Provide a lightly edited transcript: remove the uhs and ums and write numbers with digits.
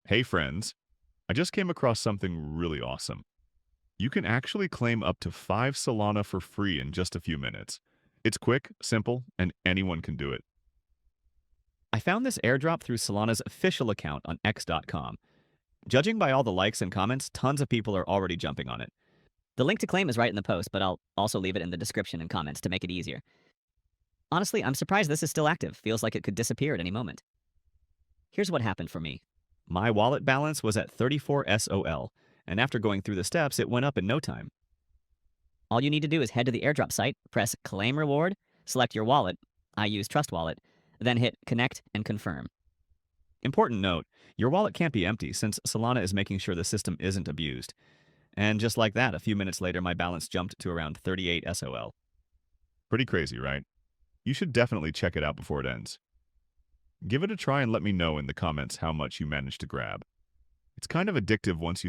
Hey friends, I just came across something really awesome. You can actually claim up to 5 Solana for free in just a few minutes. It's quick, simple, and anyone can do it. I found this airdrop through Solana's official account on X.com. Judging by all the likes and comments, tons of people are already jumping on it. The link to claim is right in the post, but I'll also leave it in the description and comments to make it easier. Honestly, I'm surprised this is still active. Feels like it could disappear at any moment. Here's what happened for me. My wallet balance was at 34 SOL, and after going through the steps, it went up in no time. All you need to do is head to the airdrop site, press Claim Reward, select your wallet. I use Trust Wallet, then hit Connect and Confirm. Important note, your wallet can't be empty since Solana is making sure the system isn't abused. And just like that, a few minutes later, my balance jumped to around 38 SOL. Pretty crazy, right? You should definitely check it out before it ends. Give it a try and let me know in the comments how much you managed to grab. It's kind of addictive once you